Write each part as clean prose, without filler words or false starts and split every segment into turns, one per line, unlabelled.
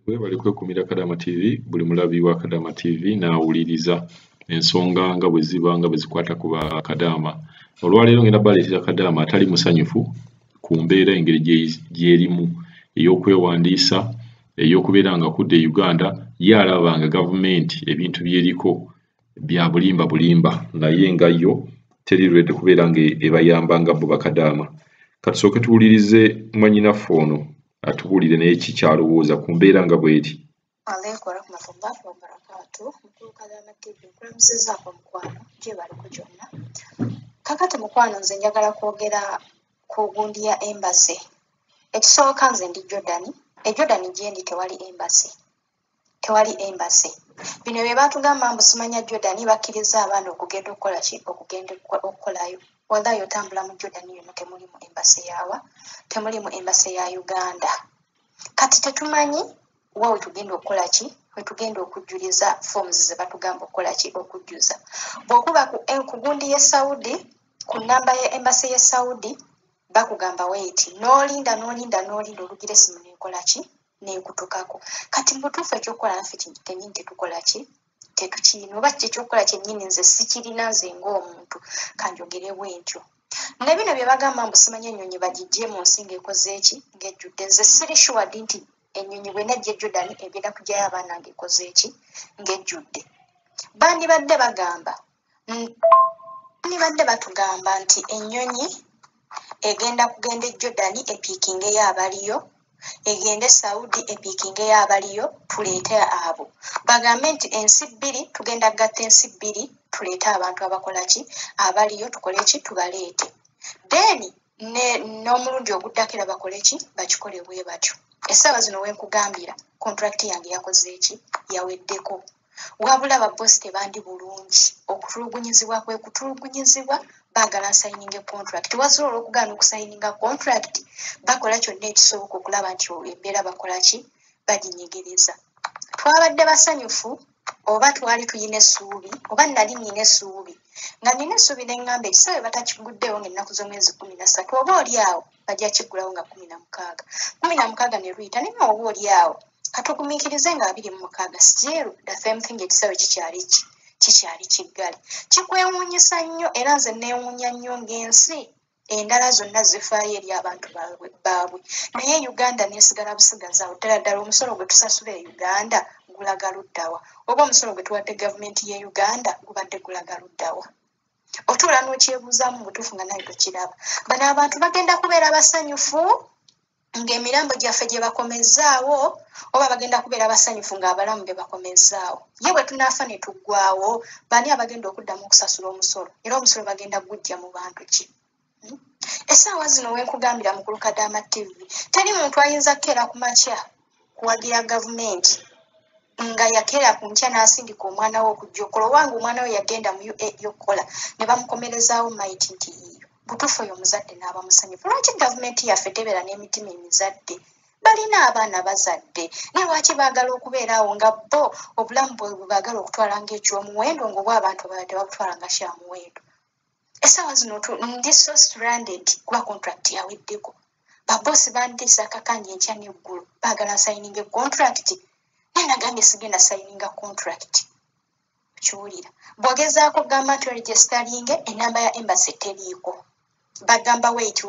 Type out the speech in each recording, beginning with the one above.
Webale kwekumira Kadama TV buli mulabi wa Kadama TV n'awuliriza ensonga nga bwe ziba nga bwe zikwata ku ba Kadama. Olwaleero ngenda baleetera Kadama atali musanyufu ku mbeera engeri gy'erimu ey'okwewandiisa ey'okubeera nga kudde Uganda ye alaba nga gavumenti ebintu by'eriko bya bulimba naye nga yo teri ready kubeera nga ebayamba nga bo bakadaama. Katusooke tuwulirize mwanyinaffe ono atubuulire naye kikyalowooza ku mbeera nga bw'eri.
Alaikum warahmatullahi wabarakatuh. Mukulu Kadama TV nkulamusizaako mukwano gye baliko gyonna. Kakati mukwano nze njagala kwogera ku gundi ya embassy. Ekisooka nze ndi Jordan. Jordan gye ndi tewali embassy. Tewali embassy. Bino bye batugamba mbu simanya Jordan bakkiriza abaana okugenda okukola ki okugenda okukolayo. Whether yotambula mu Jordan yonna temuli mu embassy yawa, temuli mu embassy ya Uganda. Kati tetumanyi wawe tugenda okukola ki, we tugenda okujjuliza forms ze batugamba okukola ki okujjuza. Bw'okuba ku gundi ye Saudi, ku namba ya embassy ye Saudi, bakugamba wait, n'olinda olugire simu nekola ki nekutukako. Kati mbutuufu ekyokukola naffe kennyini tetukola ki tetukirina oba kyekyokukola kyennyini nze sikirina nze ng'omuntu kanjogere bwentyo. Ne bino bye bagamba mbu simanya ennyonyi bagijje mu nsi ng'ekoze eki ng'ejjudde, nze siri sure nti ennyonyi bwena gye Jordan egenda kujjayo abaana ng'ekoze eki ng'ejjudde. Bandibadde batugamba nti ennyonyi egenda kugenda e Jordan epiikingeyo abaliyo, egende Saudi epiikingeyo abaliyo, tuleete abo. Bagambe nti ensi bbiri tugenda gatta ensi bbiri tuleete abantu abakola ki abaliyo tukole ki tubaleete. Then n'omulundi oguddako era bakole ki bakikole bwe batyo. Essaawa zino wenkugambira contract yange yakoze eki yaweddeko. Wabula ababbosi tebandi bulungi okutulugunyizibwa kwe kutulugunyizibwa baagala nsayininga contract. Wazula olw'okugaana okusayininga contract bakola kyonna ekisoboka okulaba nti embeera bakola ki baginyigereza. Twabadde basanyufu oba twali tuyina essuubi oba nali nina essuubi nga nina essuubi ne ŋŋamba ekisaawe batakiguddewo ng'ennaku z'omwezi 13 oba oli awo bajja kiggulawo nga 16 ne luyita naye oba oli awo katugumiikirize nga 26 still the same thing ekisaawe kikyali kiggale. Kikwewuunyisa nnyo era nze neewuunya nnyo ng'ensi endala zonna zifaayo eri abantu baabwe naye Uganda neesigala busigazaawo ddala omusolo gwe tusasula e Uganda gulaga luddawa oba omusolo gwe tuwadde gavumenti ye Uganda gubadde gulaga luddawa. Otuula n'okyebuuzaamu mu butuufu nga naye tokiraba. Bano abantu bagenda kubeera basanyufu ng'emirambo gyaffe gye bakomezzaawo oba bagenda kubeera basanyufu ng'abalamu be bakomezzaawo. Ye bwe tunaafa ne tuggwaawo bani abagenda okuddamu okusasula omusolo era omusolo bagenda gujja mu bantu ki? Essaawa zino wenkugambira mukulu Kadama TV teri muntu ayinza kkeera ku makya kuwagira gavumenti nga yakeera ku nkya n'asindika omwana we okujja okukola owanga omwana we yagenda mu UAE okukola ne bamukomerezaawo mayiti nti yiyo butuufu oyo omuzadde n'aba musanyufu. Lwaki gavumenti yaffe tebeera n'emitima emizadde? Balina abaana bazadde naye lwaki baagala okubeera awo nga bo obulamu bwe baagala okutwala ng'ekyomuwendo ng'obwa abantu abalala tebabutwala nga kyamuwendo. Essaawa zino ndi so stranded kuba contract yaweddeko. Babbosi bandiisa akakanja enkya n'eggulu baagala nsayininga contract naye nagambye sigenda sayininga contract. Kiwulira bw'ogezaako gamba nti oregisitaringe enamba ya embassy teriiko. Bagamba wait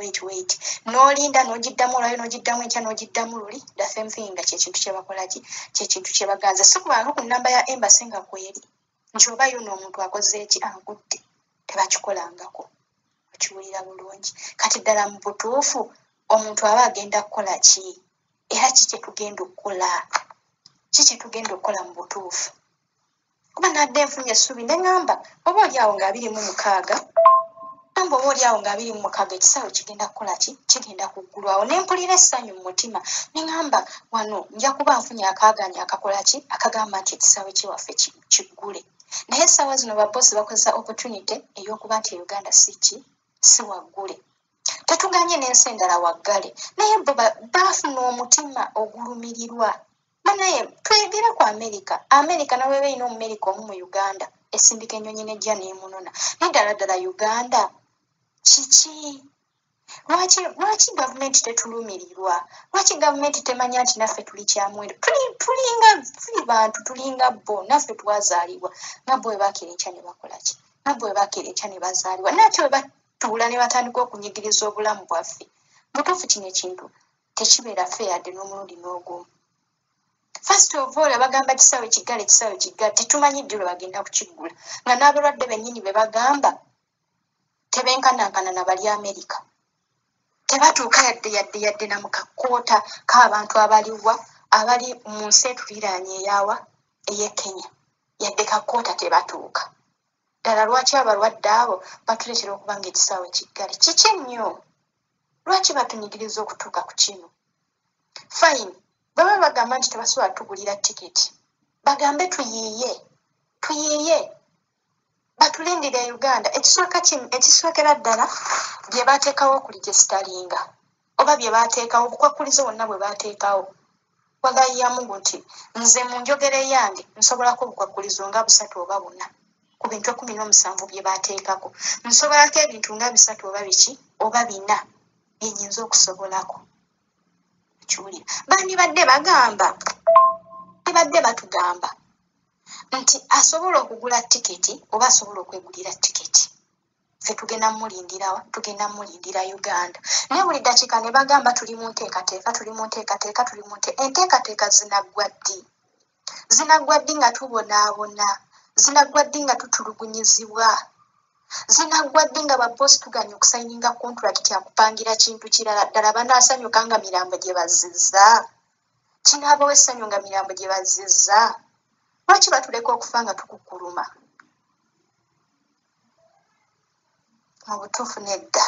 n'olinda n'ogiddamu olwayo n'ogiddamu enkya n'ogiddamu luli the same thing nga kyekintu kye bakola ki kyekintu kye baganza. Si kubanga ku namba ya embassy nga kweri nti obayo n'omuntu akoze eki agudde tebakikolangako. Okiwulira bulungi. Kati ddala mu butuufu omuntu aba agenda kukola ki era ki kyetugenda okukola mu butuufu? Kuba nadde nfunye essuubi ne ŋŋamba oba oli awo nga 26 ekisaawe kigenda kukola ki kigenda kuggulwawo ne mpulira essanyu mu mutima ne ŋŋamba wano nja kuba nfunye akaaganya akakola ki akagamba nti ekisaawe kiwaffe kiggule. Naye essaawa zino babbosi bakozesa opportunity ey'okuba nti Uganda si waggule. Tetuganye n'ensi endala waggale naye bo baafuna omutima ogulumirirwa. Banaye twegere ku Amerika nawe beeyina Omumerika omu mu Uganda esindika ennyonyi nejja n'emunona naye ddala Uganda kiki Lwaki gavumenti tetulumirirwa? Lwaki gavumenti temanya nti naffe tuli kyamwendo? Tulinga bantu, tulinga bo, naffe twazaalibwa. Nabbo bwe baakira enkya ne bakola ki? Nabbo bwe baakira enkya ne bazaalibwa. Nakyo bwe batuula ne batandika okunyigiriza obulamu bwaffe. Mutuufu kino ekintu tekibeera ffe yadde n'omulundi n'ogumu. First of all, bagamba kisaawe kiggale, tetumanyi ddi lwe bagenda kukiggula. Nga n'abalwadde bennyini be bagamba tebenkanankana na bali Amerika. Tebatuuka yadde na mu kakoota k'abantu abali mu nsi etuliraanye ey'awa ey'e Kenya. Yadde kakoota tebatuuka. Ddala lwaki abalwadde abo batuleetera okuba nga ekisaawe kiggale? Kiki nnyo? Lwaki batunyigiriza okutuuka ku kino? Fine. Baba bagamba nti tebasobola tugulira tiketi. Bagambe tuyiiye. Batulindira e Uganda. Ekisookera ddala bye baateekawo okuligestalinga. Oba bye baateekawo obukwakkulizo bwonna bwe baateekawo. Wagayiyamu nti nze mu njogere yange nsobolako obukwakkulizo nga 3 oba 4 ku bintu 17 bye baateekako. Nsobolako ebintu nga 3 oba biki oba 4 bye nnyinza okusobolako. Kiwulira. Bandibadde batugamba nti asobola okugula tiketi oba asobola okwegulira tiketi. Ffe tugenda mulindira Uganda. Naye buli ddakiika ne bagamba tuli mu nteekateeka. Enteekateeka zinaggwa ddi? Zinaggwa ddi nga tubonaabona? Zinaggwa ddi nga tutulugunyizibwa? Zinaggwa ddi nga baboosi tuganya okusayininga kontulakiti akupangira kintu kirala? Ddala banaasanyuka nga mirambo gye bazizza? Kinaabawo essanyu nga mirambo gye bazizza? Lwaki batuleka okufa nga tukukkuluma? Mu butuufu nedda.